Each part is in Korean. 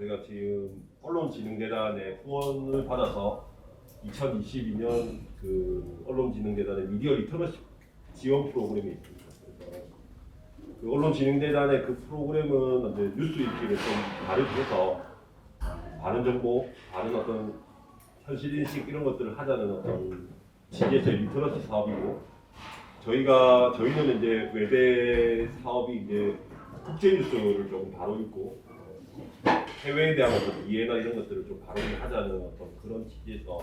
저희가 지금 언론진흥재단의 후원을 받아서 2022년 그 언론진흥재단의 미디어 리터러시 지원 프로그램이 있습니다. 그래서 그 언론진흥재단의 그 프로그램은 이제 뉴스 읽기를 좀 다르게 해서 바른 정보, 바른 어떤 현실 인식 이런 것들을 하자는 어떤 취지에서의 리터러시 사업이고, 저희는 이제 외대 사업이 이제 국제 뉴스를 좀 바로 읽고 해외에 대한 어떤 이해나 이런 것들을 좀 바로 하자는 어떤 그런 취지에서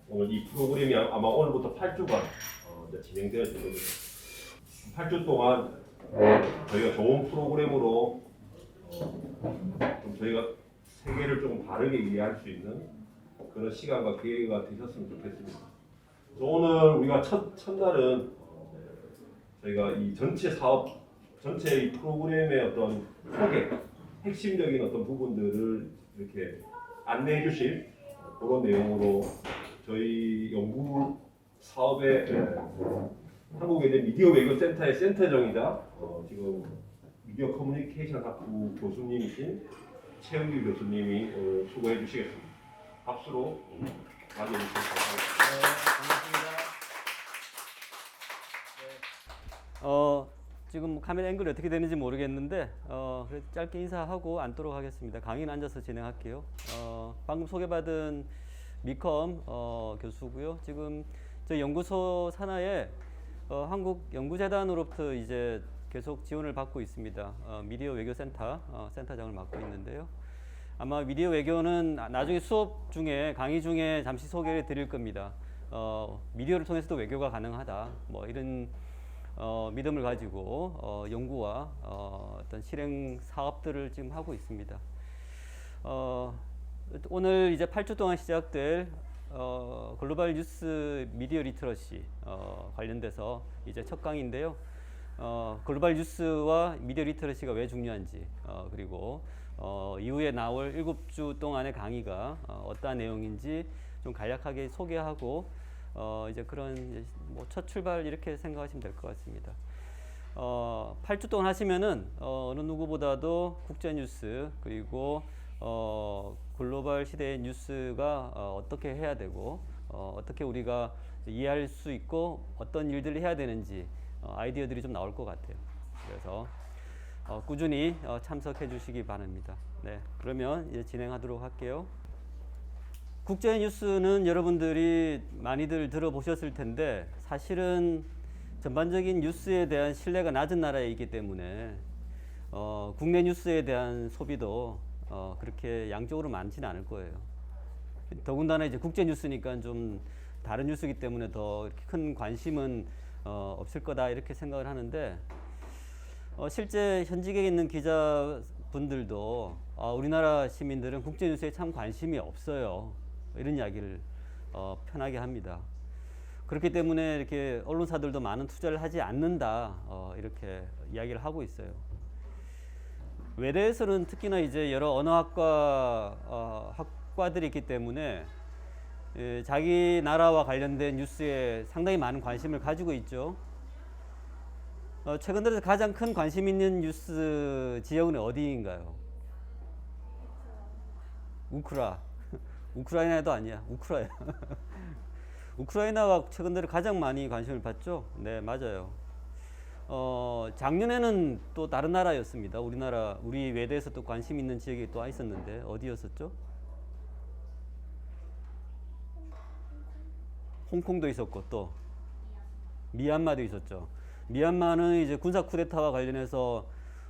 오늘 이 프로그램이 아마 오늘부터 8주간 이제 진행되어질 겁니다. 8주 동안 저희가 좋은 프로그램으로 좀 저희가 세계를 좀 바르게 이해할 수 있는 그런 시간과 기회가 되셨으면 좋겠습니다. 오늘 우리가 첫날은 저희가 이 전체 이 프로그램의 어떤 소개, 핵심적인 어떤 부분들을 이렇게 안내해 주실 그런 내용으로 저희 연구 사업의 한국외대 미디어 외교 센터의 센터장이자 지금 미디어 커뮤니케이션 학부 교수님이신 최은규 교수님이 수고해 주시겠습니다. 박수로 맞이해주시기 바랍니다. 지금 카메라 앵글이 어떻게 되는지 모르겠는데 그래도 짧게 인사하고 앉도록 하겠습니다. 강의는 앉아서 진행할게요. 방금 소개받은 미컴 교수고요. 지금 저희 연구소 산하에 한국연구재단으로부터 이제 계속 지원을 받고 있습니다. 미디어 외교센터 센터장을 맡고 있는데요. 아마 미디어 외교는 나중에 수업 중에 강의 중에 잠시 소개를 드릴 겁니다. 미디어를 통해서도 외교가 가능하다. 뭐 이런 믿음을 가지고 연구와 어떤 실행 사업들을 지금 하고 있습니다. 오늘 이제 8주 동안 시작될 글로벌 뉴스 미디어 리터러시 관련돼서 이제 첫 강의인데요. 글로벌 뉴스와 미디어 리터러시가 왜 중요한지 그리고 이후에 나올 7주 동안의 강의가 어떠한 내용인지 좀 간략하게 소개하고 이제 그런 뭐 첫 출발 이렇게 생각하시면 될 것 같습니다. 8주 동안 하시면은 어느 누구보다도 국제 뉴스 그리고 글로벌 시대의 뉴스가 어떻게 해야 되고 어떻게 우리가 이해할 수 있고 어떤 일들을 해야 되는지 아이디어들이 좀 나올 것 같아요. 그래서 꾸준히 참석해 주시기 바랍니다. 네, 그러면 이제 진행하도록 할게요. 국제 뉴스는 여러분들이 많이들 들어보셨을 텐데 사실은 전반적인 뉴스에 대한 신뢰가 낮은 나라에 있기 때문에 국내 뉴스에 대한 소비도 그렇게 양적으로 많지는 않을 거예요. 더군다나 이제 국제 뉴스니까 좀 다른 뉴스이기 때문에 더 큰 관심은 없을 거다 이렇게 생각을 하는데 실제 현직에 있는 기자분들도 우리나라 시민들은 국제 뉴스에 참 관심이 없어요. 이런 이야기를 편하게 합니다. 그렇기 때문에 이렇게 언론사들도 많은 투자를 하지 않는다 이렇게 이야기를 하고 있어요. 외대에서는 특히나 이제 여러 언어학과 학과들이 있기 때문에 자기 나라와 관련된 뉴스에 상당히 많은 관심을 가지고 있죠. 최근 들어서 가장 큰 관심 있는 뉴스 지역은 어디인가요? 우크라이나도 아니야. 우크라이나. 우크라이나가 최근 들어 가장 많이 관심을 받죠. 네, 맞아요. 작년에는 또 다른 나라였습니다. 우리 외대에서 또 관심 있는 지역이 또 있었는데 어디였었죠? 홍콩도 있었고 또 미얀마도 있었죠. 미얀마는 이제 군사 쿠데타와 관련해서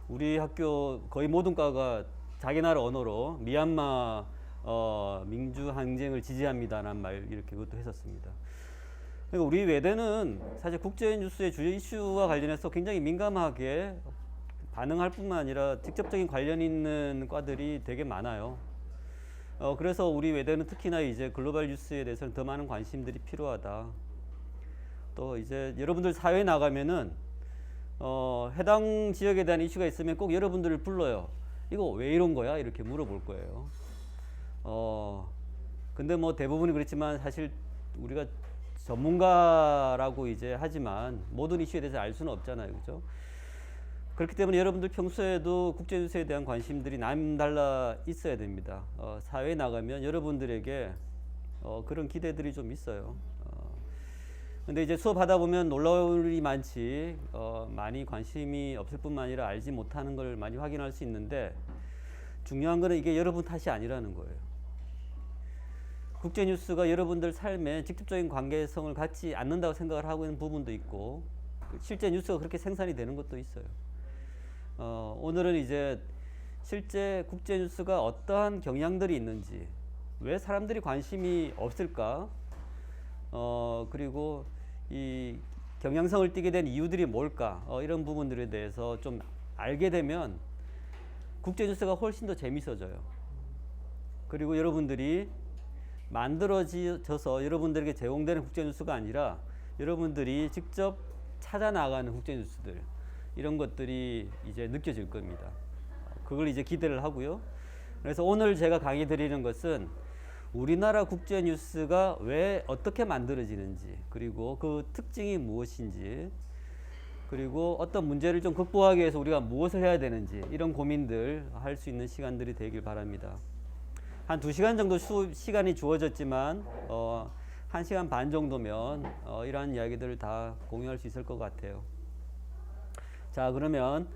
우리 학교 거의 모든 과가 자기 나라 언어로 미얀마 민주 항쟁을 지지합니다라는 말 이렇게 그것도 했었습니다. 그러니까 우리 외대는 사실 국제 뉴스의 주요 이슈와 관련해서 굉장히 민감하게 반응할 뿐만 아니라 직접적인 관련 있는 과들이 되게 많아요. 그래서 우리 외대는 특히나 이제 글로벌 뉴스에 대해서는 더 많은 관심들이 필요하다. 또 이제 여러분들 사회에 나가면은 해당 지역에 대한 이슈가 있으면 꼭 여러분들을 불러요. 이거 왜 이런 거야? 이렇게 물어볼 거예요. 근데 뭐 대부분이 그렇지만 사실 우리가 전문가라고 이제 하지만 모든 이슈에 대해서 알 수는 없잖아요. 그죠? 그렇기 때문에 여러분들 평소에도 국제뉴스에 대한 관심들이 남달라 있어야 됩니다. 사회에 나가면 여러분들에게 그런 기대들이 좀 있어요. 근데 이제 수업하다 보면 놀라울 일이 많지, 많이 관심이 없을 뿐만 아니라 알지 못하는 걸 많이 확인할 수 있는데, 중요한 거는 이게 여러분 탓이 아니라는 거예요. 국제뉴스가 여러분들 삶에 직접적인 관계성을 갖지 않는다고 생각을 하고 있는 부분도 있고, 실제 뉴스가 그렇게 생산이 되는 것도 있어요. 오늘은 이제 실제 국제뉴스가 어떠한 경향들이 있는지, 왜 사람들이 관심이 없을까, 그리고 이 경향성을 띠게 된 이유들이 뭘까, 이런 부분들에 대해서 좀 알게 되면 국제뉴스가 훨씬 더 재밌어져요. 그리고 여러분들이 만들어져서 여러분들에게 제공되는 국제뉴스가 아니라 여러분들이 직접 찾아 나가는 국제뉴스들, 이런 것들이 이제 느껴질 겁니다. 그걸 이제 기대를 하고요. 그래서 오늘 제가 강의 드리는 것은 우리나라 국제뉴스가 왜 어떻게 만들어지는지, 그리고 그 특징이 무엇인지, 그리고 어떤 문제를 좀 극복하기 위해서 우리가 무엇을 해야 되는지, 이런 고민들 할 수 있는 시간들이 되길 바랍니다. 한 2시간 정도 시간이 주어졌지만 1시간 반 정도면 이러한 이야기들을 다 공유할 수 있을 것 같아요. 자, 그러면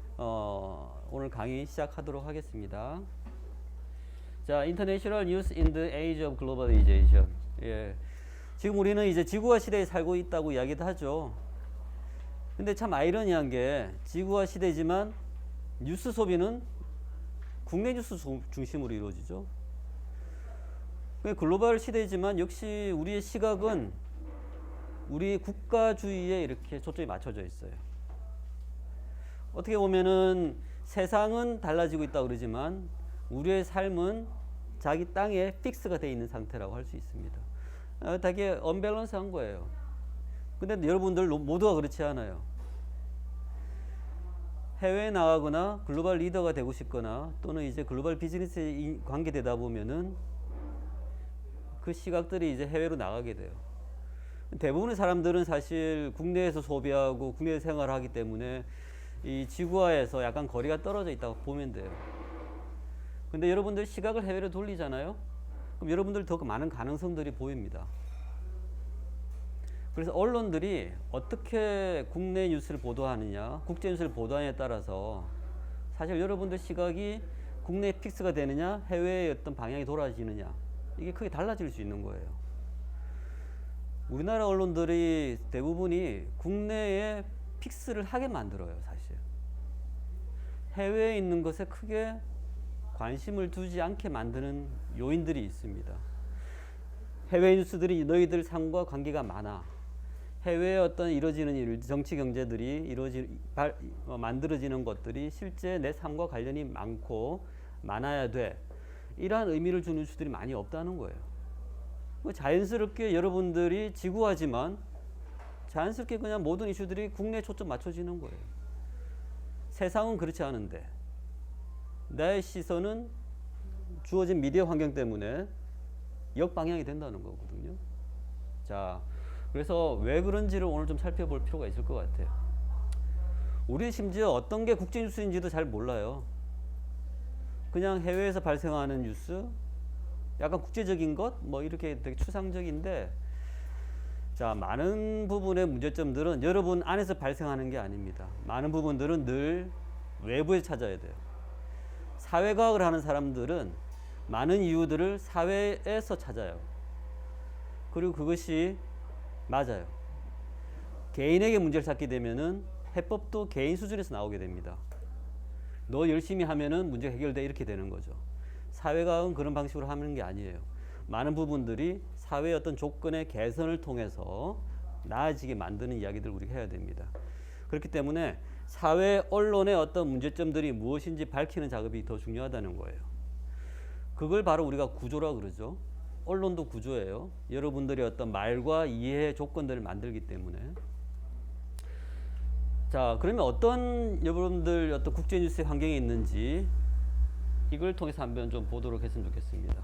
오늘 강의 시작하도록 하겠습니다. 자, International News in the Age of Globalization. 예. 지금 우리는 이제 지구화 시대에 살고 있다고 이야기도 하죠. 근데 참 아이러니한 게 지구화 시대지만 뉴스 소비는 국내 뉴스 중심으로 이루어지죠. 글로벌 시대지만 역시 우리의 시각은 우리 국가주의에 이렇게 초점이 맞춰져 있어요. 어떻게 보면은 세상은 달라지고 있다고 그러지만 우리의 삶은 자기 땅에 픽스가 되어 있는 상태라고 할 수 있습니다. 되게 언밸런스한 거예요. 근데 여러분들 모두가 그렇지 않아요. 해외에 나가거나 글로벌 리더가 되고 싶거나 또는 이제 글로벌 비즈니스에 관계되다 보면은 그 시각들이 이제 해외로 나가게 돼요. 대부분의 사람들은 사실 국내에서 소비하고 국내에서 생활하기 때문에 이 지구화에서 약간 거리가 떨어져 있다고 보면 돼요. 근데 여러분들 시각을 해외로 돌리잖아요. 그럼 여러분들 더 많은 가능성들이 보입니다. 그래서 언론들이 어떻게 국내 뉴스를 보도하느냐, 국제 뉴스를 보도하느냐에 따라서 사실 여러분들 시각이 국내 픽스가 되느냐, 해외의 어떤 방향이 돌아지느냐, 이게 크게 달라질 수 있는 거예요. 우리나라 언론들이 대부분이 국내에 픽스를 하게 만들어요, 사실. 해외에 있는 것에 크게 관심을 두지 않게 만드는 요인들이 있습니다. 해외 뉴스들이 너희들 삶과 관계가 많아. 해외에 어떤 이루어지는 일, 정치 경제들이 만들어지는 것들이 실제 내 삶과 관련이 많고 많아야 돼. 이러한 의미를 주는 뉴스들이 많이 없다는 거예요. 자연스럽게 여러분들이 지구화지만 자연스럽게 그냥 모든 이슈들이 국내에 초점 맞춰지는 거예요. 세상은 그렇지 않은데 나의 시선은 주어진 미디어 환경 때문에 역방향이 된다는 거거든요. 자, 그래서 왜 그런지를 오늘 좀 살펴볼 필요가 있을 것 같아요. 우리 심지어 어떤 게 국제뉴스인지도 잘 몰라요. 그냥 해외에서 발생하는 뉴스, 약간 국제적인 것, 뭐 이렇게 되게 추상적인데, 자, 많은 부분의 문제점들은 여러분 안에서 발생하는 게 아닙니다. 많은 부분들은 늘 외부에 찾아야 돼요. 사회과학을 하는 사람들은 많은 이유들을 사회에서 찾아요. 그리고 그것이 맞아요. 개인에게 문제를 찾게 되면은 해법도 개인 수준에서 나오게 됩니다. 너 열심히 하면은 문제가 해결돼, 이렇게 되는 거죠. 사회과학은 그런 방식으로 하는 게 아니에요. 많은 부분들이 사회의 어떤 조건의 개선을 통해서 나아지게 만드는 이야기들을 우리가 해야 됩니다. 그렇기 때문에 사회 언론의 어떤 문제점들이 무엇인지 밝히는 작업이 더 중요하다는 거예요. 그걸 바로 우리가 구조라고 그러죠. 언론도 구조예요. 여러분들의 어떤 말과 이해의 조건들을 만들기 때문에. 자, 그러면 어떤 여러분들 어떤 국제뉴스의 환경이 있는지 이걸 통해서 한번 좀 보도록 했으면 좋겠습니다.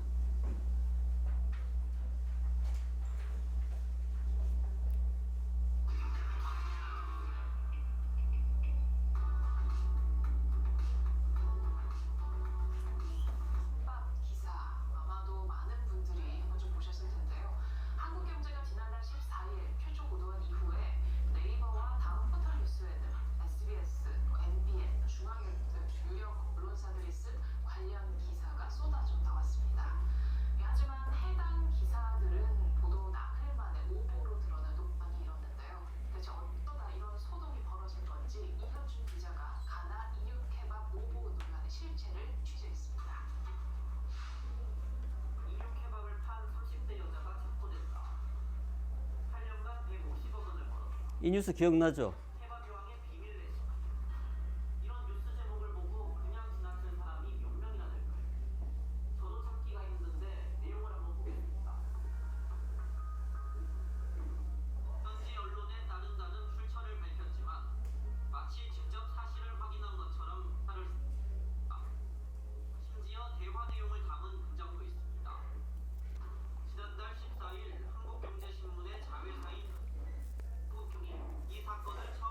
이 뉴스 기억나죠? 케바비왕의 비밀 레시피. 이런 뉴스 제목을 보고 그냥 지나칠 사람이 몇 명이나 될까요? 저도 찾기가 힘든데 내용을 한번 보겠습니다. 현지 언론에 따른다는 출처를 밝혔지만 마치 직접 사실을 확인한 것처럼 말을 했습니다. 심지어 대화 내용을 담은 문장도 있습니다. 지난달 14일 한국경제신문의 자회사인 한국경이 이 사건을 처음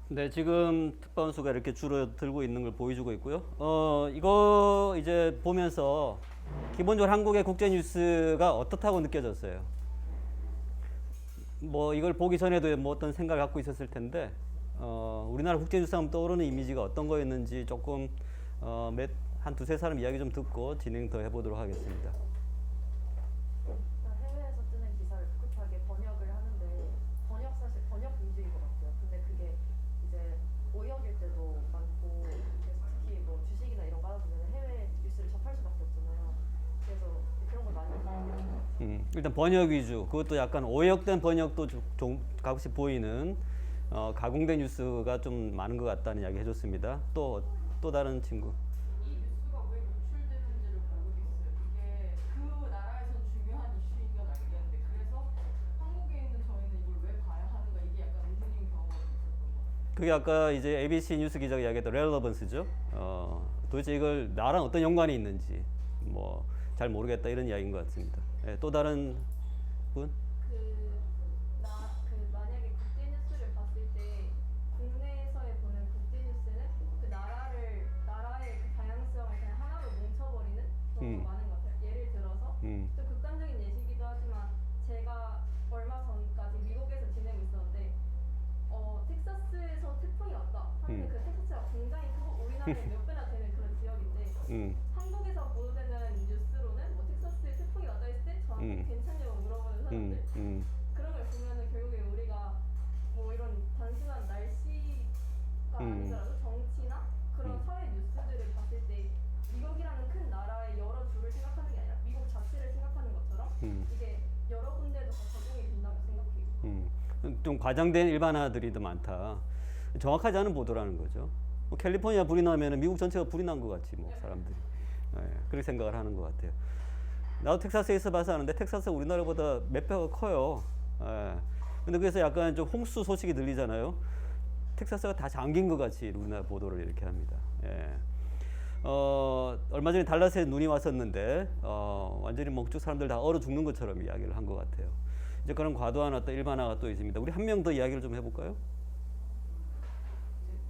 네, 지금 특파원 수가 이렇게 줄어들고 있는 걸 보여주고 있고요. 이거 이제 보면서 기본적으로 한국의 국제 뉴스가 어떻다고 느껴졌어요? 뭐 이걸 보기 전에도 뭐 어떤 생각을 갖고 있었을 텐데, 우리나라 국제 뉴스 하면 떠오르는 이미지가 어떤 거였는지 조금 한 두세 사람 이야기 좀 듣고 진행 더 해보도록 하겠습니다. 해외에서 뜨는 기사를 급하게 번역을 하는데 사실 번역 위주인 것 같아요. 근데 그게 이제 오역일 때도 많고 그래서 특히 뭐 주식이나 이런 거 하다 보면 해외 뉴스를 접할 수밖에 없잖아요. 그래서 그런 걸 많이 해요. 일단 번역 위주, 그것도 약간 오역된 번역도 가끔씩 보이는 가공된 뉴스가 좀 많은 것 같다는 이야기 해줬습니다. 또 다른 친구. 이 뉴스가 왜 노출되는지를 모르겠어요. 이게 그 나라에선 중요한 이슈인 건 알겠는데 그래서 한국에 있는 저희는 이걸 왜 봐야 하는가 이게 약간 의문인 경우가 있었던 것 같아요. 그게 아까 이제 ABC 뉴스 기자가 이야기했던 렐러번스죠. 도대체 이걸 나랑 어떤 연관이 있는지 뭐 잘 모르겠다 이런 이야기인 것 같습니다. 또 다른 분? 만약에 국제 뉴스를 봤을 때 국내에서의 보는 국제 뉴스는 그 나라의 그 다양성을 그냥 하나로 뭉쳐버리는 경우가 많은 것 같아요. 예를 들어서 좀 극단적인 예시이기도 하지만 제가 얼마 전까지 미국에서 지내고 있었는데 텍사스에서 태풍이 왔다 하는데 그 텍사스가 굉장히 크고 우리나라의 몇 배나 되는 그런 지역인데 한국에서 보도되는 뉴스로는 뭐 텍사스에 태풍이 왔다 했을 때 저한테 괜찮냐고 물어보는 사람들 그런 걸 보면은 결국에 우리가 뭐 이런 단순한 날씨가 아니더라도 정치나 그런 사회 뉴스들을 봤을 때 미국이라는 큰 나라의 여러 주를 생각하는 게 아니라 미국 자체를 생각하는 것처럼 이게 여러 군데도 다 적용이 된다고 생각해요. 좀 과장된 일반화들이 더 많다. 정확하지 않은 보도라는 거죠. 뭐 캘리포니아 불이 나면은 미국 전체가 불이 난 것 같지 뭐 사람들이 그렇게 생각을 하는 것 같아요. 나도 텍사스에 있어봐서 아는데 텍사스 우리나라보다 몇 배가 커요. 근데 그래서 약간 좀 홍수 소식이 들리잖아요. 텍사스가 다 잠긴 것 같이 우리나라 보도를 이렇게 합니다. 얼마 전에 달라스에 눈이 왔었는데 완전히 멍쭉 사람들 다 얼어 죽는 것처럼 이야기를 한 것 같아요. 이제 그런 과도한 어떤 일반화가 또 있습니다. 우리 한 명 더 이야기를 좀 해볼까요?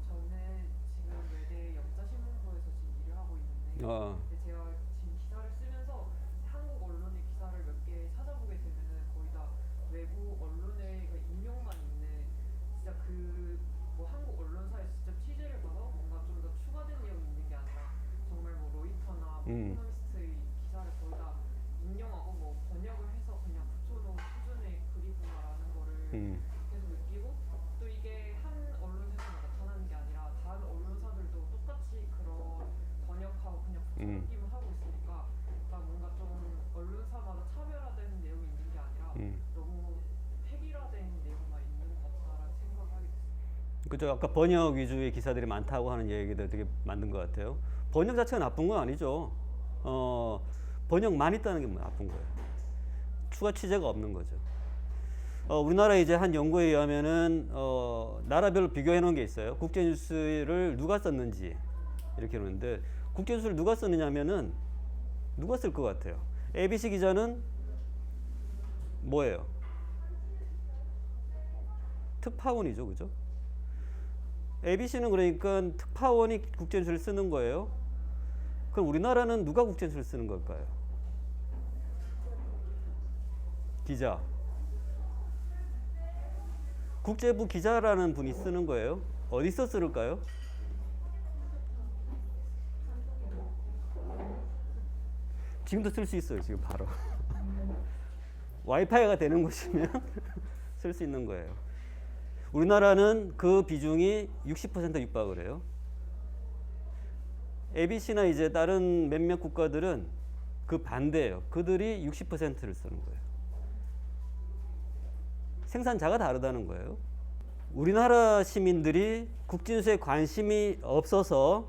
저는 지금 외대 역사신문부에서 지금 일을 하고 있는데 근데 제가 지금 기사를 쓰면서 한국 언론의 기사를 몇 개 찾아보게 되면은 거의 다 외부 언론의 그 인용만 있는 진짜 그 뭐 한국 언론사에 직접 취재를 가서 뭔가 좀 더 추가된 내용이 있는 게 아니라 정말 뭐 로이터나 이코노미스트의 기사를 거의 다 인용하고 뭐 번역을 해서 그냥 붙여놓은 수준의 글이구나라는 거를 계속 느끼고 또 이게 한 언론사에서 나타나는 게 아니라 다른 언론사들도 똑같이 그런 번역하고 그냥 붙여넣기만 하고 있으니까 그러니까 뭔가 좀 언론사마다 차별화되는 내용이 있는 게 아니라 너무 획일화된 내용만 있는 것 같다라는 생각을 하게 됐어요. 그죠. 아까 번역 위주의 기사들이 많다고 하는 얘기도 되게 맞는 것 같아요. 번역 자체가 나쁜 건 아니죠. 번역만 있다는 게 나쁜 거예요. 추가 취재가 없는 거죠. 우리나라 이제 한 연구에 의하면은 나라별로 비교해 놓은 게 있어요. 국제 뉴스를 누가 썼는지 이렇게 놓는데 국제 뉴스를 누가 썼느냐면은 누가 쓸 것 같아요. ABC 기자는 뭐예요? 특파원이죠, 그죠? ABC는 그러니까 특파원이 국제 뉴스를 쓰는 거예요. 그럼 우리나라는 누가 국제 뉴스를 쓰는 걸까요? 기자. 국제부 기자라는 분이 쓰는 거예요. 어디서 쓸까요? 지금도 쓸 수 있어요. 지금 바로. 와이파이가 되는 곳이면 쓸 수 있는 거예요. 우리나라는 그 비중이 60% 육박을 해요. ABC나 이제 다른 몇몇 국가들은 그 반대예요. 그들이 60%를 쓰는 거예요. 생산자가 다르다는 거예요. 우리나라 시민들이 국제뉴스에 관심이 없어서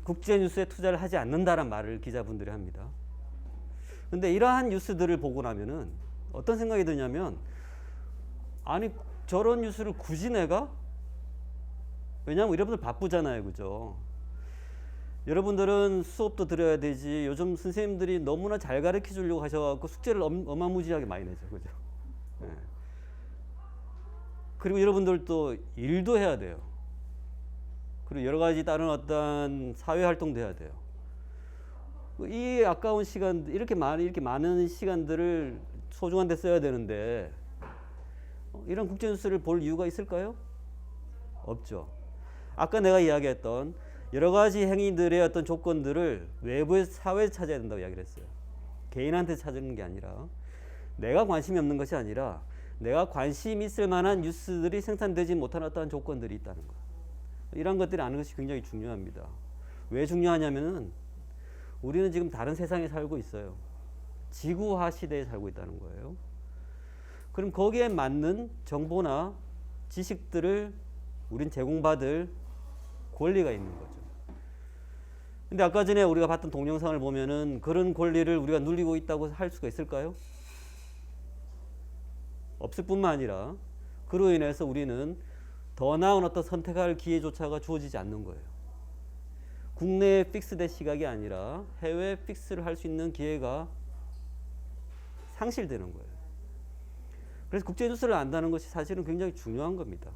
국제뉴스에 투자를 하지 않는다는 말을 기자분들이 합니다. 근데 이러한 뉴스들을 보고 나면은 어떤 생각이 드냐면 아니 저런 뉴스를 굳이 내가? 왜냐하면 여러분들 바쁘잖아요. 그죠? 여러분들은 수업도 들어야 되지. 요즘 선생님들이 너무나 잘 가르쳐 주려고 하셔갖고 숙제를 어마무지하게 많이 내죠. 그죠? 네. 그리고 여러분들도 일도 해야 돼요. 그리고 여러 가지 다른 어떤 사회 활동도 해야 돼요. 이 아까운 시간, 이렇게 많은 시간들을 소중한 데 써야 되는데 이런 국제뉴스를 볼 이유가 있을까요? 없죠. 아까 내가 이야기했던 여러 가지 행위들의 어떤 조건들을 외부의 사회에서 찾아야 된다고 이야기를 했어요. 개인한테 찾는 게 아니라, 내가 관심이 없는 것이 아니라 내가 관심 있을 만한 뉴스들이 생산되지 못한 어떠한 조건들이 있다는 것. 이런 것들을 아는 것이 굉장히 중요합니다. 왜 중요하냐면은 우리는 지금 다른 세상에 살고 있어요. 지구화 시대에 살고 있다는 거예요. 그럼 거기에 맞는 정보나 지식들을 우린 제공받을 권리가 있는 거죠. 근데 아까 전에 우리가 봤던 동영상을 보면은 그런 권리를 우리가 누리고 있다고 할 수가 있을까요? 없을 뿐만 아니라 그로 인해서 우리는 더 나은 어떤 선택할 기회조차가 주어지지 않는 거예요. 국내에 픽스된 시각이 아니라 해외 픽스를 할 수 있는 기회가 상실되는 거예요. 그래서 국제뉴스를 안다는 것이 사실은 굉장히 중요한 겁니다.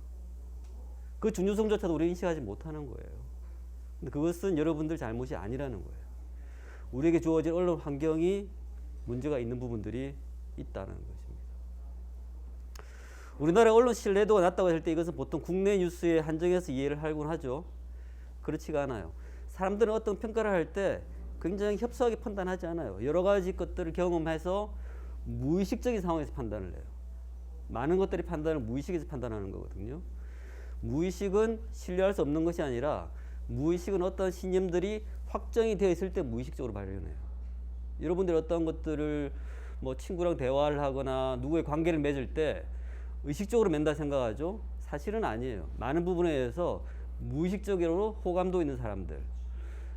그 중요성조차도 우리가 인식하지 못하는 거예요. 근데 그것은 여러분들 잘못이 아니라는 거예요. 우리에게 주어진 언론 환경이 문제가 있는 부분들이 있다는 것입니다. 우리나라 언론 신뢰도가 낮다고 할 때 이것은 보통 국내 뉴스에 한정해서 이해를 하곤 하죠. 그렇지가 않아요. 사람들은 어떤 평가를 할 때 굉장히 협소하게 판단하지 않아요. 여러 가지 것들을 경험해서 무의식적인 상황에서 판단을 해요. 많은 것들이 판단을 무의식에서 판단하는 거거든요. 무의식은 신뢰할 수 없는 것이 아니라 무의식은 어떤 신념들이 확정이 되어 있을 때 무의식적으로 발현해요. 여러분들이 어떤 것들을 뭐 친구랑 대화를 하거나 누구의 관계를 맺을 때 의식적으로 맺는다 생각하죠? 사실은 아니에요. 많은 부분에 의해서 무의식적으로 호감도 있는 사람들,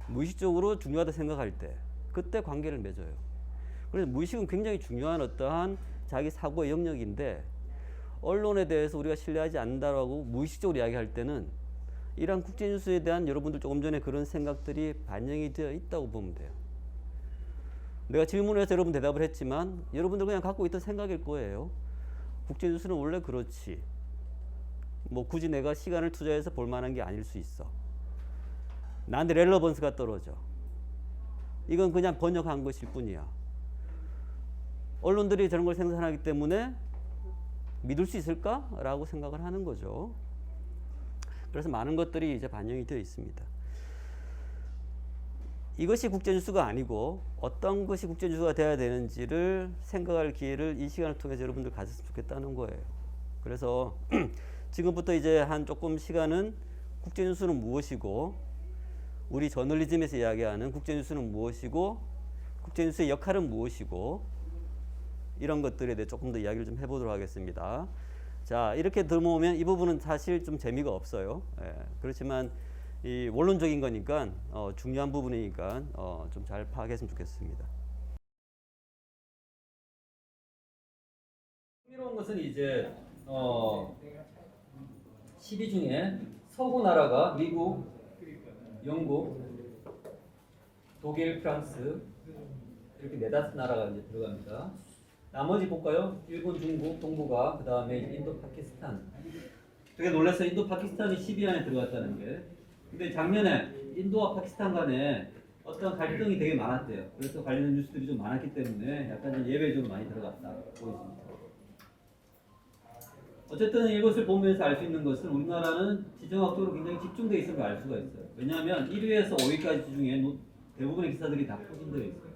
무의식적으로 중요하다 생각할 때 그때 관계를 맺어요. 그래서 무의식은 굉장히 중요한 어떠한 자기 사고의 영역인데 언론에 대해서 우리가 신뢰하지 않는다라고 무의식적으로 이야기할 때는 이러한 국제뉴스에 대한 여러분들 조금 전에 그런 생각들이 반영이 되어 있다고 보면 돼요. 내가 질문해서 여러분 대답을 했지만 여러분들 그냥 갖고 있던 생각일 거예요. 국제뉴스는 원래 그렇지. 뭐 굳이 내가 시간을 투자해서 볼 만한 게 아닐 수 있어. 나한테 렐러번스가 떨어져. 이건 그냥 번역한 것일 뿐이야. 언론들이 저런 걸 생산하기 때문에 믿을 수 있을까? 라고 생각을 하는 거죠. 그래서 많은 것들이 이제 반영이 되어 있습니다. 이것이 국제뉴스가 아니고 어떤 것이 국제뉴스가 되어야 되는지를 생각할 기회를 이 시간을 통해서 여러분들 가졌으면 좋겠다는 거예요. 그래서 지금부터 이제 한 조금 시간은 국제뉴스는 무엇이고 우리 저널리즘에서 이야기하는 국제뉴스는 무엇이고 국제뉴스의 역할은 무엇이고 이런 것들에 대해 조금 더 이야기를 좀 해보도록 하겠습니다. 자, 이렇게 들어오면 이 부분은 사실 좀 재미가 없어요. 예, 그렇지만 이 원론적인 거니까 중요한 부분이니까 좀 잘 파악했으면 좋겠습니다. 흥미로운 것은 이제 12 중에 서구 나라가 미국, 영국, 독일, 프랑스 이렇게 4-5 나라가 이제 들어갑니다. 나머지 볼까요? 일본, 중국, 동북아, 그 다음에 인도, 파키스탄. 되게 놀랐어요. 인도, 파키스탄이 10위 안에 들어갔다는 게. 근데 작년에 인도와 파키스탄 간에 어떤 갈등이 되게 많았대요. 그래서 관련된 뉴스들이 좀 많았기 때문에 약간 좀 예외적으로 많이 들어갔다 보여집니다. 어쨌든 이것을 보면서 알 수 있는 것은 우리나라는 지정학적으로 굉장히 집중되어 있음을 알 수가 있어요. 왜냐하면 1위에서 5위까지 중에 대부분의 기사들이 다 포진되어 있어요.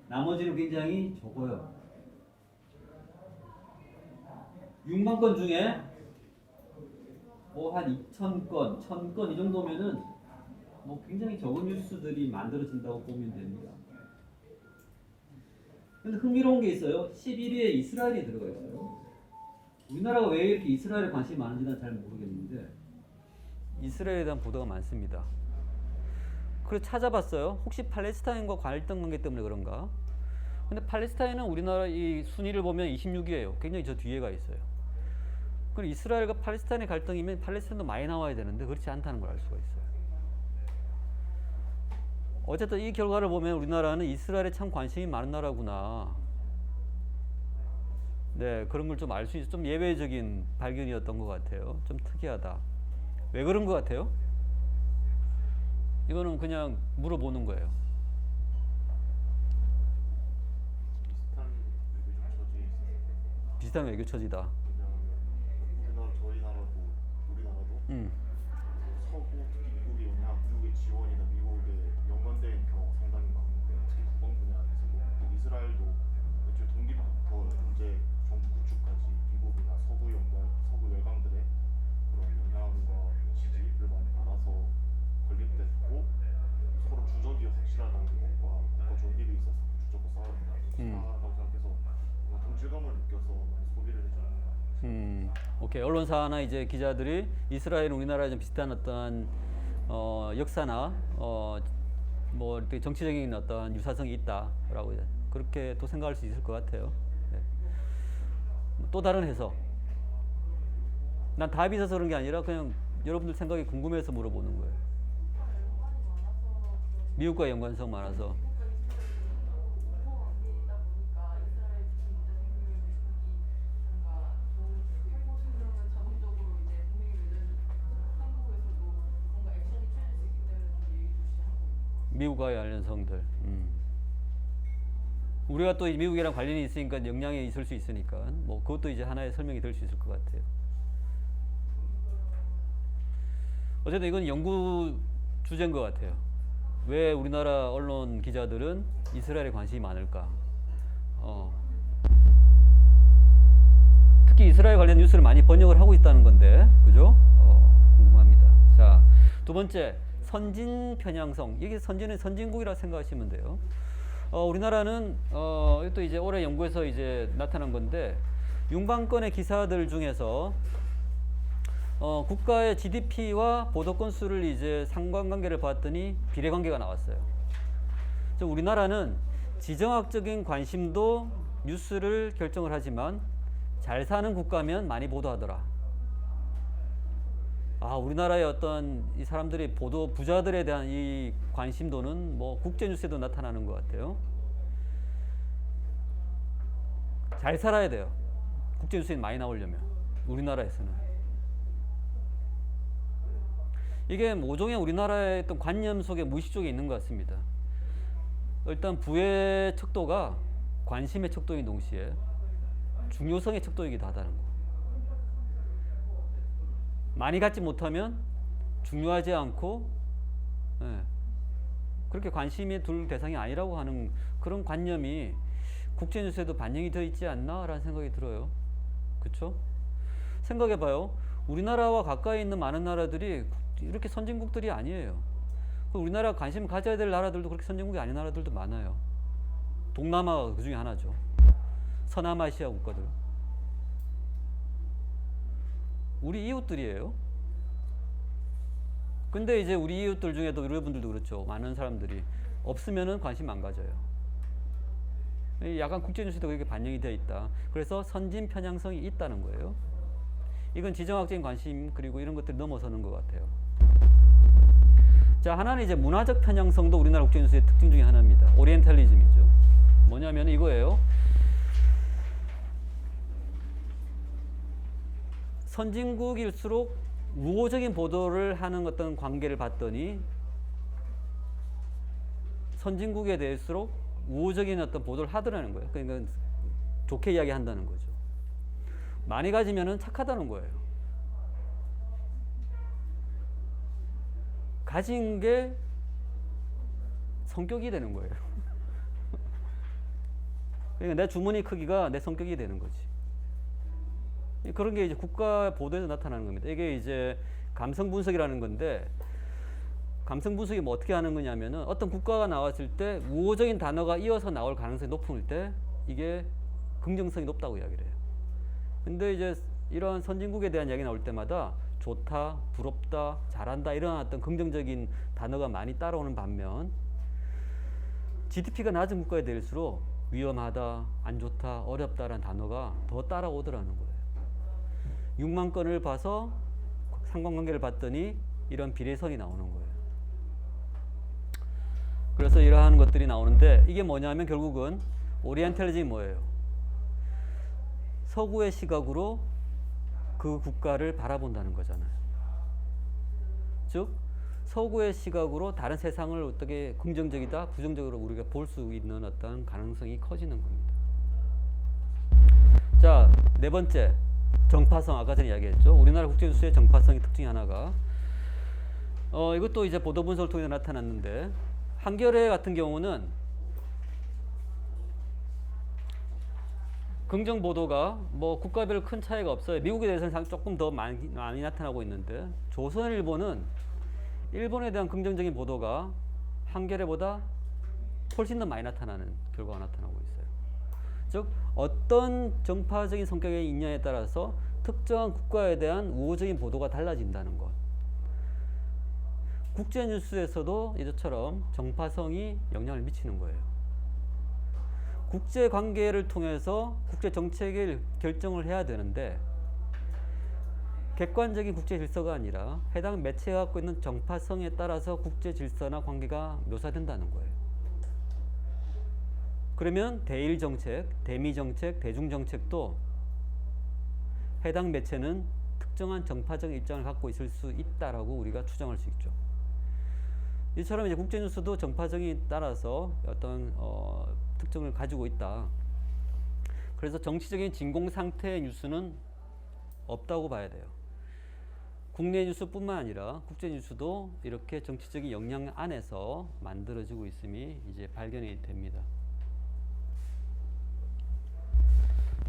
나머지는 굉장히 적어요. 6만 건 중에 뭐 한 2,000건, 1,000건 이 정도면은 뭐 굉장히 적은 뉴스들이 만들어진다고 보면 됩니다. 근데 흥미로운 게 있어요. 11위에 이스라엘이 들어가 있어요. 우리나라가 왜 이렇게 이스라엘에 관심이 많은지는 잘 모르겠는데 이스라엘에 대한 보도가 많습니다. 그래서 찾아봤어요. 혹시 팔레스타인과 갈등 관계 때문에 그런가? 근데 팔레스타인은 우리나라 이 순위를 보면 26위예요. 굉장히 저 뒤에가 있어요. 그리고 이스라엘과 팔레스타인의 갈등이면 팔레스타인도 많이 나와야 되는데 그렇지 않다는 걸 알 수가 있어요. 어쨌든 이 결과를 보면 우리나라는 이스라엘에 참 관심이 많은 나라구나. 네, 그런 걸 좀 알 수 있어. 좀 예외적인 발견이었던 것 같아요. 좀 특이하다. 왜 그런 것 같아요? 이거는 그냥 물어보는 거예요. 비슷한 외교 처지다. 우리나라도 서구 특히 미국의 영향, 미국의 지원이나 미국의 연관된 경우 상당히 많은데 특히 국방 분야에서 뭐 이스라엘도 애초에 독립부터 현재 정부 구축까지 미국이나 서구 열강들의 그런 영향과 지지를 많이 받아서 건립됐고 서로 주적이 확실하다는 것과 국가 존립에 있어서 주적과 싸우다고 생각해서 뭔가 동질감을 느껴서 많이 소비를 해주는 거 아니에요? 오케이. 언론사나 이제 기자들이 이스라엘, 우리나라에 좀 비슷한 어떤 역사나 뭐 이렇게 정치적인 어떤 유사성이 있다라고 그렇게 또 생각할 수 있을 것 같아요. 네. 또 다른 해석. 난 답이 있어서 그런 게 아니라 그냥 여러분들 생각이 궁금해서 물어보는 거예요. 미국과 연관성 많아서. 미국과의 연관성들. 우리가 또 미국이랑 관련이 있으니까 영향이 있을 수 있으니까 뭐 그것도 이제 하나의 설명이 될 수 있을 것 같아요. 어쨌든 이건 연구 주제인 것 같아요. 왜 우리나라 언론 기자들은 이스라엘에 관심이 많을까? 특히 이스라엘 관련 뉴스를 많이 번역을 하고 있다는 건데, 그죠? 궁금합니다. 자, 두 번째. 선진 편향성. 이게 선진은 선진국이라 생각하시면 돼요. 우리나라는 또 이제 올해 연구에서 이제 나타난 건데 융방권의 기사들 중에서 국가의 GDP와 보도 건수를 이제 상관관계를 봤더니 비례관계가 나왔어요. 그래서 우리나라는 지정학적인 관심도 뉴스를 결정을 하지만 잘 사는 국가면 많이 보도하더라. 우리나라의 어떤 이 사람들이 보도 부자들에 대한 이 관심도는 뭐 국제 뉴스에도 나타나는 것 같아요. 잘 살아야 돼요. 국제 뉴스에 많이 나오려면 우리나라에서는. 이게 모종의 우리나라의 어떤 관념 속에 무의식 속에 있는 것 같습니다. 일단 부의 척도가 관심의 척도인 동시에 중요성의 척도이기도 하다는 거. 많이 갖지 못하면 중요하지 않고 그렇게 관심이 둘 대상이 아니라고 하는 그런 관념이 국제뉴스에도 반영이 되어 있지 않나라는 생각이 들어요. 그렇죠? 생각해봐요. 우리나라와 가까이 있는 많은 나라들이 이렇게 선진국들이 아니에요. 우리나라가 관심을 가져야 될 나라들도 그렇게 선진국이 아닌 나라들도 많아요. 동남아가 그 중에 하나죠. 서남아시아 국가들. 우리 이웃들이에요. 근데 이제 우리 이웃들 중에도 여러분들도 그렇죠. 많은 사람들이 없으면은 관심 안 가져요. 약간 국제뉴스도 그렇게 반영이 되어 있다. 그래서 선진 편향성이 있다는 거예요. 이건 지정학적인 관심 그리고 이런 것들이 넘어서는 것 같아요. 자, 하나는 이제 문화적 편향성도 우리나라 국제뉴스의 특징 중에 하나입니다. 오리엔탈리즘이죠. 뭐냐면 이거예요. 선진국일수록 우호적인 보도를 하는 어떤 관계를 봤더니 선진국에 대해서록 우호적인 어떤 보도를 하더라는 거예요. 그러니까 좋게 이야기한다는 거죠. 많이 가지면은 착하다는 거예요. 가진 게 성격이 되는 거예요. 그러니까 내 주머니 크기가 내 성격이 되는 거지. 그런 게 이제 국가 보도에서 나타나는 겁니다. 이게 이제 감성 분석이라는 건데, 감성 분석이 뭐 어떻게 하는 거냐면은 어떤 국가가 나왔을 때 우호적인 단어가 이어서 나올 가능성이 높을 때 이게 긍정성이 높다고 이야기를 해요. 근데 이제 이런 선진국에 대한 이야기 나올 때마다 좋다, 부럽다, 잘한다 이런 어떤 긍정적인 단어가 많이 따라오는 반면 GDP가 낮은 국가에 대해서록 위험하다, 안 좋다, 어렵다라는 단어가 더 따라오더라는 거예요. 6만 건을 봐서 상관관계를 봤더니 이런 비례성이 나오는 거예요. 그래서 이러한 것들이 나오는데 이게 뭐냐면 결국은 오리엔탈리즘이 뭐예요? 서구의 시각으로 그 국가를 바라본다는 거잖아요. 즉 서구의 시각으로 다른 세상을 어떻게 긍정적이다, 부정적으로 우리가 볼 수 있는 어떤 가능성이 커지는 겁니다. 자, 네 번째, 정파성. 아까 전에 이야기했죠. 우리나라 국제뉴스의 정파성의 특징이 하나가 이것도 이제 보도 분석을 통해 나타났는데, 한겨레 같은 경우는 긍정 보도가 뭐 국가별 큰 차이가 없어요. 미국에 대해서는 조금 더 많이 나타나고 있는데, 조선일보는 일본에 대한 긍정적인 보도가 한겨레보다 훨씬 더 많이 나타나는 결과가 나타나고 있어요. 즉 어떤 정파적인 성격의 있냐에 따라서 특정한 국가에 대한 우호적인 보도가 달라진다는 것. 국제 뉴스에서도 이처럼 정파성이 영향을 미치는 거예요. 국제 관계를 통해서 국제 정책을 결정을 해야 되는데, 객관적인 국제 질서가 아니라 해당 매체가 갖고 있는 정파성에 따라서 국제 질서나 관계가 묘사된다는 거예요. 그러면 대일 정책, 대미 정책, 대중 정책도 해당 매체는 특정한 정파적 입장을 갖고 있을 수 있다라고 우리가 추정할 수 있죠. 이처럼 이제 국제 뉴스도 정파성에 따라서 어떤 특징을 가지고 있다. 그래서 정치적인 진공 상태의 뉴스는 없다고 봐야 돼요. 국내 뉴스뿐만 아니라 국제 뉴스도 이렇게 정치적인 영향 안에서 만들어지고 있음이 이제 발견이 됩니다.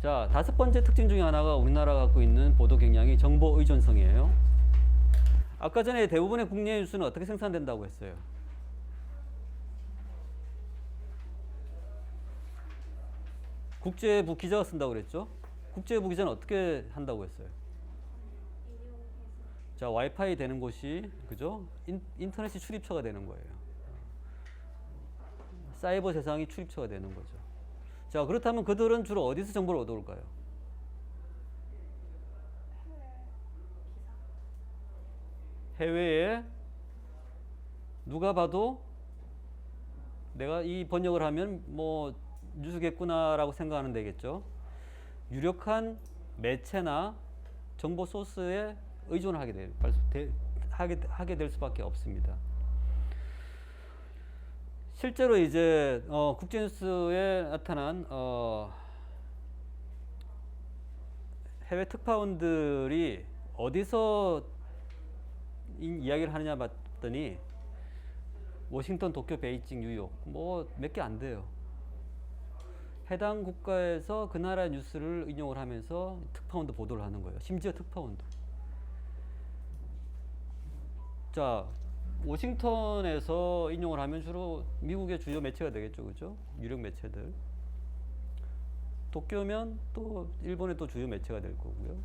자, 다섯 번째 특징 중에 하나가 우리나라가 갖고 있는 보도 경향이 정보 의존성이에요. 아까 전에 대부분의 국내 뉴스는 어떻게 생산된다고 했어요? 국제부 기자가 쓴다고 그랬죠? 국제부 기자는 어떻게 한다고 했어요? 자, 와이파이 되는 곳이, 그죠? 인터넷이 출입처가 되는 거예요. 사이버 세상이 출입처가 되는 거죠. 자, 그렇다면 그들은 주로 어디서 정보를 얻어올까요? 해외에 누가 봐도 내가 이 번역을 하면 뭐 뉴스겠구나라고 생각하면 되겠죠. 유력한 매체나 정보 소스에 의존을 하게 될 수밖에 없습니다. 실제로 이제 국제뉴스에 나타난 해외 특파원들이 어디서 이야기를 하느냐 봤더니 워싱턴, 도쿄, 베이징, 뉴욕 뭐 몇 개 안 돼요. 해당 국가에서 그 나라 뉴스를 인용을 하면서 특파원도 보도를 하는 거예요. 심지어 특파원도. 자, 워싱턴에서 인용을 하면 주로 미국의 주요 매체가 되겠죠, 그죠? 유력 매체들. 도쿄면 또 일본의 또 주요 매체가 될 거고요.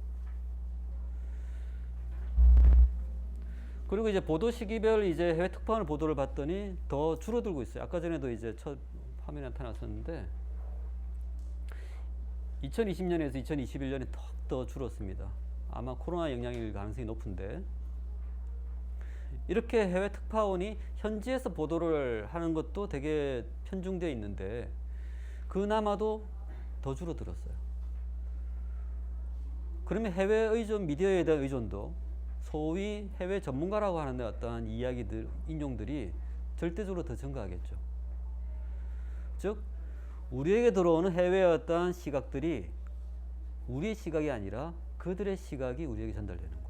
그리고 이제 보도 시기별 이제 해외 특파원 보도를 봤더니 더 줄어들고 있어요. 아까 전에도 이제 첫 화면에 나타났었는데 2020년에서 2021년에 더 줄었습니다. 아마 코로나 영향일 가능성이 높은데, 이렇게 해외 특파원이 현지에서 보도를 하는 것도 되게 편중되어 있는데 그나마도 더 줄어들었어요. 그러면 해외 의존, 미디어에 대한 의존도 소위 해외 전문가라고 하는 어떠한 이야기들, 인용들이 절대적으로 더 증가하겠죠. 즉 우리에게 들어오는 해외의 어떠한 시각들이 우리의 시각이 아니라 그들의 시각이 우리에게 전달되는 거예요.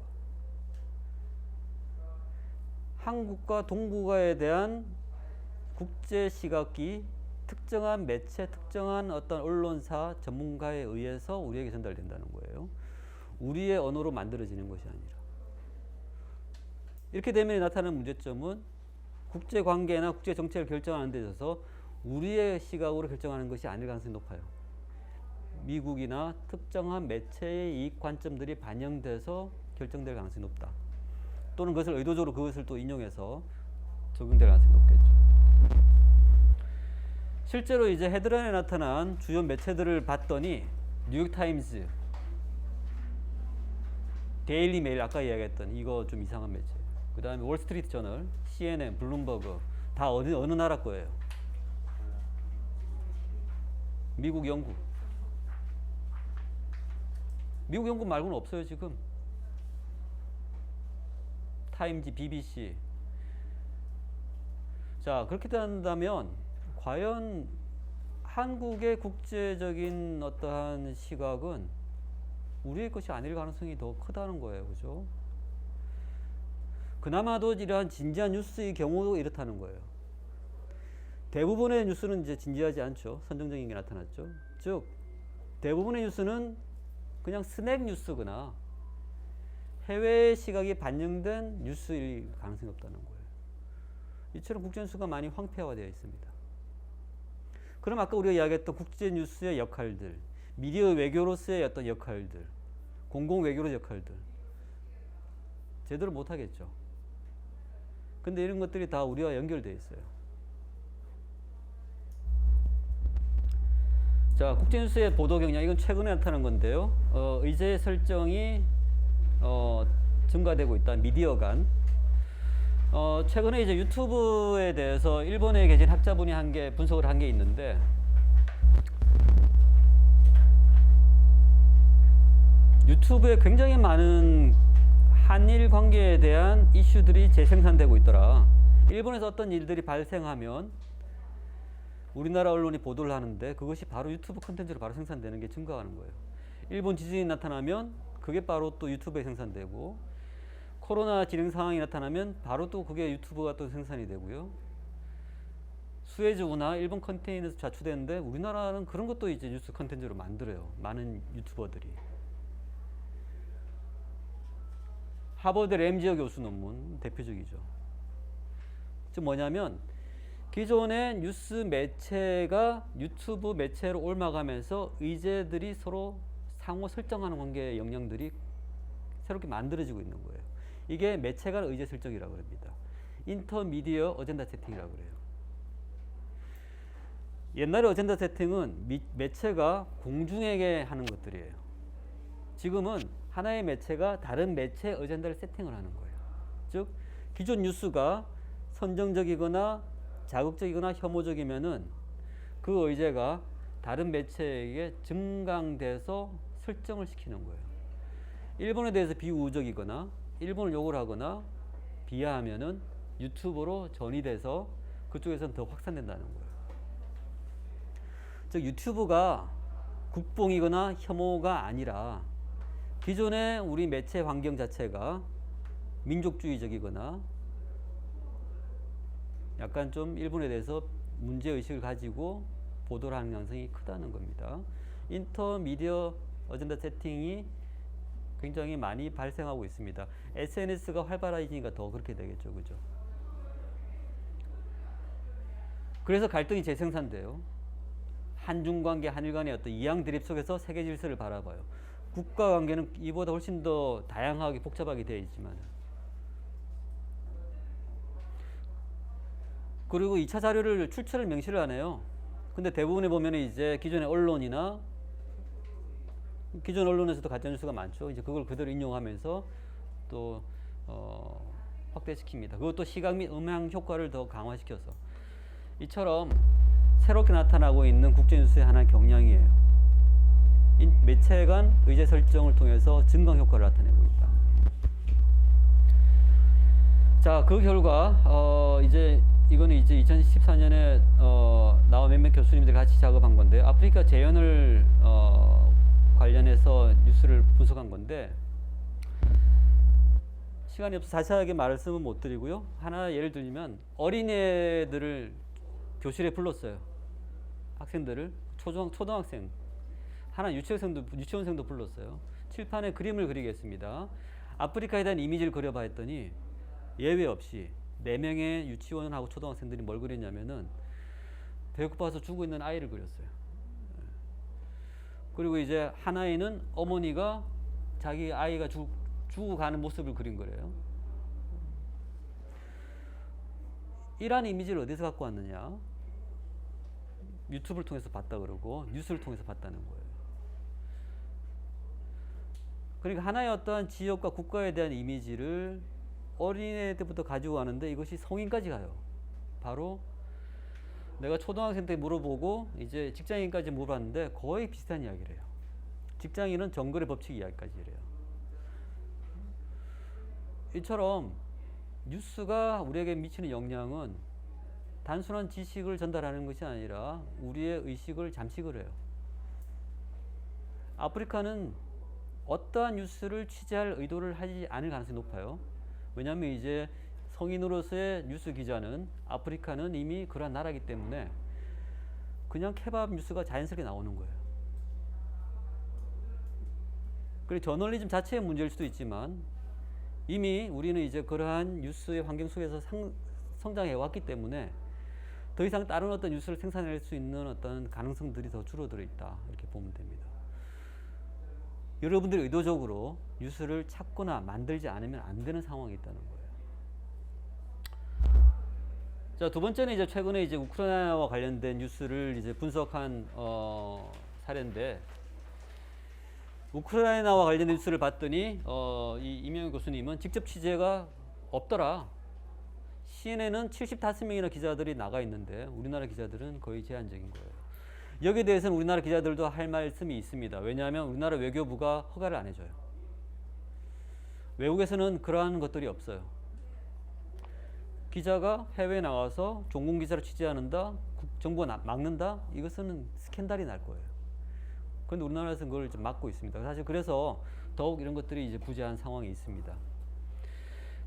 한국과 동북아에 대한 국제 시각이 특정한 매체, 특정한 어떤 언론사, 전문가에 의해서 우리에게 전달된다는 거예요. 우리의 언어로 만들어지는 것이 아니라. 이렇게 되면 나타나는 문제점은 국제 관계나 국제 정책을 결정하는 데 있어서 우리의 시각으로 결정하는 것이 아닐 가능성이 높아요. 미국이나 특정한 매체의 이익 관점들이 반영돼서 결정될 가능성이 높다. 또는 그것을 의도적으로 그것을 또 인용해서 적용될 가능성이 높겠죠. 실제로 이제 헤드라인에 나타난 주요 매체들을 봤더니 뉴욕타임즈, 데일리 메일, 아까 이야기했던 이거 좀 이상한 매체, 그 다음에 월스트리트 저널, CNN, 블룸버그 다 어느 나라 거예요? 미국, 영국. 미국 연구 말고는 없어요 지금. 타임지, BBC. 자, 그렇게 된다면 과연 한국의 국제적인 어떠한 시각은 우리의 것이 아닐 가능성이 더 크다는 거예요. 그죠? 그나마도 이러한 진지한 뉴스의 경우도 이렇다는 거예요. 대부분의 뉴스는 이제 진지하지 않죠. 선정적인 게 나타났죠. 즉, 대부분의 뉴스는 그냥 스낵 뉴스거나 해외 시각이 반영된 뉴스일 가능성이 없다는 거예요. 이처럼 국제뉴스가 많이 황폐화되어 있습니다. 그럼 아까 우리가 이야기했던 국제뉴스의 역할들, 미디어 외교로서의 어떤 역할들, 공공외교로의 역할들 제대로 못하겠죠. 근데 이런 것들이 다 우리와 연결되어 있어요. 자, 국제뉴스의 보도 경향, 이건 최근에 나타난 건데요. 의제 설정이 증가되고 있다. 미디어 간. 최근에 이제 유튜브에 대해서 일본에 계신 학자분이 분석을 한 게 있는데, 유튜브에 굉장히 많은 한일 관계에 대한 이슈들이 재생산되고 있더라. 일본에서 어떤 일들이 발생하면 우리나라 언론이 보도를 하는데 그것이 바로 유튜브 콘텐츠로 바로 생산되는 게 증가하는 거예요. 일본 지진이 나타나면 그게 바로 또 유튜브에 생산되고, 코로나 진행 상황이 나타나면 바로 또 그게 유튜브가 또 생산이 되고요. 수에즈운하 일본 컨테이너에서 자초되는데 우리나라는 그런 것도 이제 뉴스 컨텐츠로 만들어요. 많은 유튜버들이. 하버드 램지어 교수 논문 대표적이죠. 즉 뭐냐면 기존의 뉴스 매체가 유튜브 매체로 옮아가면서 의제들이 서로 상호 설정하는 관계의 역량들이 새롭게 만들어지고 있는 거예요. 이게 매체 간 의제 설정이라고 합니다. 인터미디어 어젠다 세팅이라고 그래요. 옛날에 어젠다 세팅은 매체가 공중에게 하는 것들이에요. 지금은 하나의 매체가 다른 매체의 어젠다를 세팅을 하는 거예요. 즉 기존 뉴스가 선정적이거나 자극적이거나 혐오적이면은 그 의제가 다른 매체에게 증강돼서 설정을 시키는 거예요. 일본에 대해서 비우적이거나 일본을 욕을 하거나 비하하면은 유튜브로 전이돼서 그쪽에서는 더 확산된다는 거예요. 즉 유튜브가 국뽕이거나 혐오가 아니라 기존의 우리 매체 환경 자체가 민족주의적이거나 약간 좀 일본에 대해서 문제의식을 가지고 보도를 하는 양상이 크다는 겁니다. 인터미디어 어젠다 세팅이 굉장히 많이 발생하고 있습니다. SNS가 활발해지니까 더 그렇게 되겠죠. 그죠? 그래서 갈등이 재생산돼요. 한중 관계, 한일 간의 어떤 이양 대립 속에서 세계 질서를 바라봐요. 국가 관계는 이보다 훨씬 더 다양하게 복잡하게 되어 있지만, 그리고 2차 자료를 출처를 명시를 안 해요. 근데 대부분에 보면 이제 기존의 언론이나 기존 언론에서도 가짜뉴스가 많죠. 이제 그걸 그대로 인용하면서 또 확대시킵니다. 그것도 시각 및 음향 효과를 더 강화시켜서 이처럼 새롭게 나타나고 있는 국제뉴스의 하나의 경향이에요. 매체 간 의제 설정을 통해서 증강 효과를 나타내고 있다. 자, 그 결과 이거는 이제 2014년에 나와 몇몇 교수님들이 같이 작업한 건데, 아프리카 재현을 관련해서 뉴스를 분석한 건데, 시간이 없어서 자세하게 말씀은 못 드리고요. 하나 예를 들면 어린애들을 교실에 불렀어요. 학생들을, 초등학생, 하나 유치원생도 불렀어요. 칠판에 그림을 그리겠습니다. 아프리카에 대한 이미지를 그려봐 했더니 예외 없이 4명의 유치원하고 초등학생들이 뭘 그렸냐면은 배고파서 죽고 있는 아이를 그렸어요. 그리고 이제 한 아이는 어머니가 자기 아이가 죽어가는 모습을 그린 거래요. 이러한 이미지를 어디서 갖고 왔느냐? 유튜브를 통해서 봤다 그러고 뉴스를 통해서 봤다는 거예요. 그러니까 하나의 어떠한 지역과 국가에 대한 이미지를 어린애 때부터 가지고 가는데 이것이 성인까지 가요. 바로 내가 초등학생 때 물어보고 이제 직장인까지 물어봤는데 거의 비슷한 이야기를 해요. 직장인은 정글의 법칙 이야기까지 이래요. 이처럼 뉴스가 우리에게 미치는 영향은 단순한 지식을 전달하는 것이 아니라 우리의 의식을 잠식을 해요. 아프리카는 어떠한 뉴스를 취재할 의도를 하지 않을 가능성이 높아요. 왜냐하면 이제 성인으로서의 뉴스 기자는 아프리카는 이미 그러한 나라이기 때문에 그냥 케밥 뉴스가 자연스럽게 나오는 거예요. 그리고 저널리즘 자체의 문제일 수도 있지만 이미 우리는 이제 그러한 뉴스의 환경 속에서 성장해 왔기 때문에 더 이상 다른 어떤 뉴스를 생산할 수 있는 어떤 가능성들이 더 줄어들어 있다, 이렇게 보면 됩니다. 여러분들이 의도적으로 뉴스를 찾거나 만들지 않으면 안 되는 상황이 있다는 거예요. 자, 두 번째는 이제 최근에 이제 우크라이나와 관련된 뉴스를 이제 분석한 사례인데, 우크라이나와 관련된 뉴스를 봤더니 이 이명희 교수님은 직접 취재가 없더라. CNN은 75명이나 기자들이 나가 있는데 우리나라 기자들은 거의 제한적인 거예요. 여기에 대해서는 우리나라 기자들도 할 말씀이 있습니다. 왜냐하면 우리나라 외교부가 허가를 안 해줘요. 외국에서는 그러한 것들이 없어요. 기자가 해외에 나가서 종군 기사를 취재하는다, 정부가 막는다, 이것은 스캔들이 날 거예요. 그런데 우리나라에서는 그걸 좀 막고 있습니다. 사실 그래서 더욱 이런 것들이 이제 부재한 상황이 있습니다.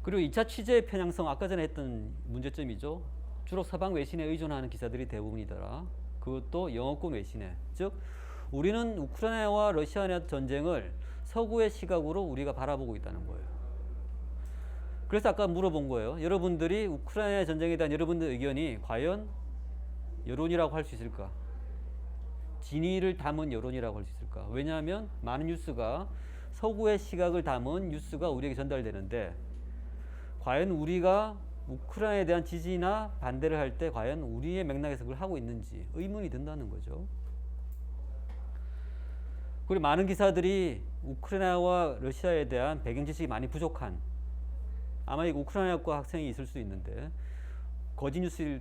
그리고 2차 취재의 편향성, 아까 전에 했던 문제점이죠. 주로 서방 외신에 의존하는 기사들이 대부분이더라. 그것도 영어권 외신에. 즉 우리는 우크라이나와 러시아의 전쟁을 서구의 시각으로 우리가 바라보고 있다는 거예요. 그래서 아까 물어본 거예요. 여러분들이 우크라이나 전쟁에 대한 여러분들의 의견이 과연 여론이라고 할 수 있을까? 진위를 담은 여론이라고 할 수 있을까? 왜냐하면 많은 뉴스가 서구의 시각을 담은 뉴스가 우리에게 전달되는데 과연 우리가 우크라이나에 대한 지지나 반대를 할 때 과연 우리의 맥락에서 그걸 하고 있는지 의문이 든다는 거죠. 그리고 많은 기사들이 우크라이나와 러시아에 대한 배경 지식이 많이 부족한, 아마 이 우크라이나과 학생이 있을 수 있는데 거짓 뉴스일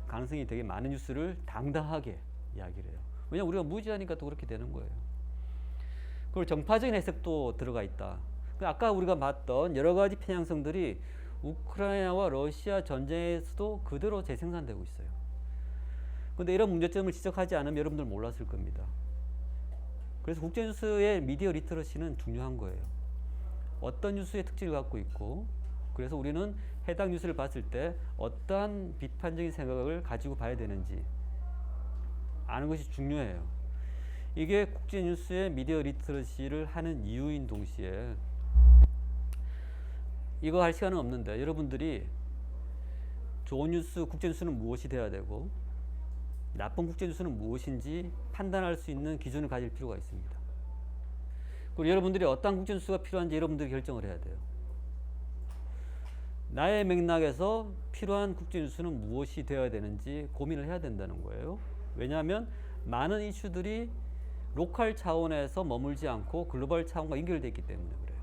가능성이 되게 많은 뉴스를 당당하게 이야기를 해요. 왜냐하면 우리가 무지하니까 또 그렇게 되는 거예요. 그리고 정파적인 해석도 들어가 있다. 아까 우리가 봤던 여러 가지 편향성들이 우크라이나와 러시아 전쟁에서도 그대로 재생산되고 있어요. 그런데 이런 문제점을 지적하지 않으면 여러분들 몰랐을 겁니다. 그래서 국제뉴스의 미디어 리터러시는 중요한 거예요. 어떤 뉴스의 특질을 갖고 있고, 그래서 우리는 해당 뉴스를 봤을 때 어떠한 비판적인 생각을 가지고 봐야 되는지 아는 것이 중요해요. 이게 국제뉴스의 미디어 리터러시를 하는 이유인 동시에, 이거 할 시간은 없는데 여러분들이 좋은 뉴스, 국제뉴스는 무엇이 돼야 되고 나쁜 국제뉴스는 무엇인지 판단할 수 있는 기준을 가질 필요가 있습니다. 그리고 여러분들이 어떤 국제뉴스가 필요한지 여러분들이 결정을 해야 돼요. 나의 맥락에서 필요한 국제뉴스는 무엇이 되어야 되는지 고민을 해야 된다는 거예요. 왜냐하면 많은 이슈들이 로컬 차원에서 머물지 않고 글로벌 차원과 연결되어 있기 때문에 그래요.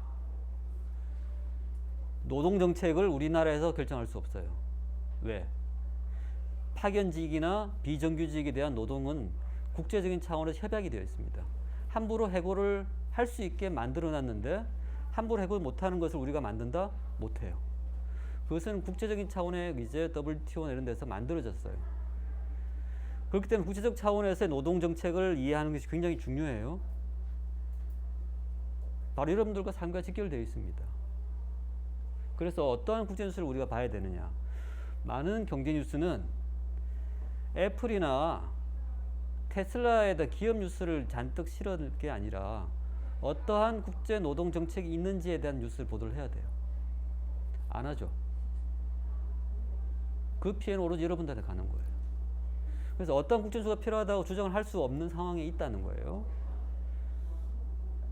노동정책을 우리나라에서 결정할 수 없어요. 왜? 파견직이나 비정규직에 대한 노동은 국제적인 차원에서 협약이 되어 있습니다. 함부로 해고를 할 수 있게 만들어놨는데 함부로 해고를 못하는 것을 우리가 만든다? 못해요. 그것은 국제적인 차원의 이제 WTO 이런 데서 만들어졌어요. 그렇기 때문에 국제적 차원에서의 노동정책을 이해하는 것이 굉장히 중요해요. 바로 여러분들과 삶과 직결되어 있습니다. 그래서 어떠한 국제뉴스를 우리가 봐야 되느냐. 많은 경제뉴스는 애플이나 테슬라에다 기업 뉴스를 잔뜩 실을 게 아니라 어떠한 국제 노동 정책이 있는지에 대한 뉴스를 보도를 해야 돼요. 안 하죠. 그 피해는 오로지 여러분들한테 가는 거예요. 그래서 어떤 국제뉴스가 필요하다고 주장을 할 수 없는 상황에 있다는 거예요.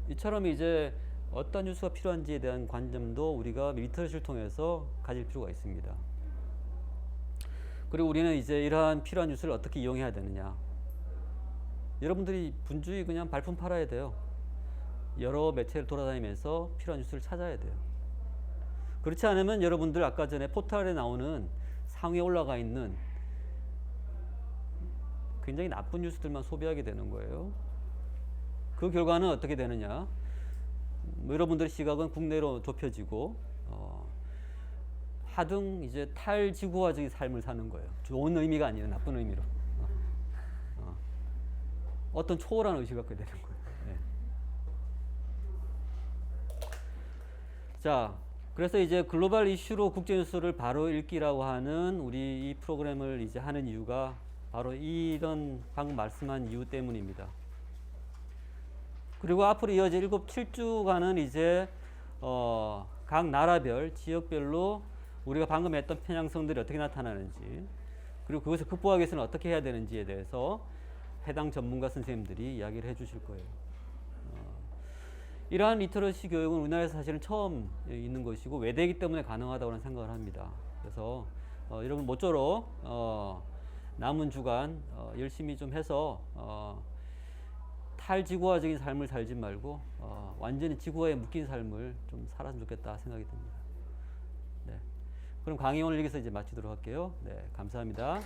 이처럼 이제 어떤 뉴스가 필요한지에 대한 관점도 우리가 리터러시를 통해서 가질 필요가 있습니다. 그리고 우리는 이제 이러한 필요한 뉴스를 어떻게 이용해야 되느냐. 여러분들이 분주히 그냥 발품 팔아야 돼요. 여러 매체를 돌아다니면서 필요한 뉴스를 찾아야 돼요. 그렇지 않으면 여러분들 아까 전에 포털에 나오는 상위에 올라가 있는 굉장히 나쁜 뉴스들만 소비하게 되는 거예요. 그 결과는 어떻게 되느냐? 뭐 여러분들의 시각은 국내로 좁혀지고 하등 이제 탈지구화적인 삶을 사는 거예요. 좋은 의미가 아니라 나쁜 의미로. 어떤 초월한 의식을 갖게 되는 거예요. 네. 자, 그래서 이제 글로벌 이슈로 국제 뉴스를 바로 읽기라고 하는 우리 이 프로그램을 이제 하는 이유가 바로 이런 방금 말씀한 이유 때문입니다. 그리고 앞으로 이어질 7주간은 이제 각 나라별, 지역별로 우리가 방금 했던 편향성들이 어떻게 나타나는지, 그리고 그것을 극복하기 위해서는 어떻게 해야 되는지에 대해서 해당 전문가 선생님들이 이야기를 해주실 거예요. 이러한 리터러시 교육은 우리나라에서 사실은 처음 있는 것이고 외대이기 때문에 가능하다고 생각을 합니다. 그래서 여러분 모쪼록 남은 주간 열심히 좀 해서 탈지구화적인 삶을 살지 말고 완전히 지구화에 묶인 삶을 좀 살았으면 좋겠다 생각이 듭니다. 네. 그럼 강의 오늘 여기서 이제 마치도록 할게요. 네, 감사합니다.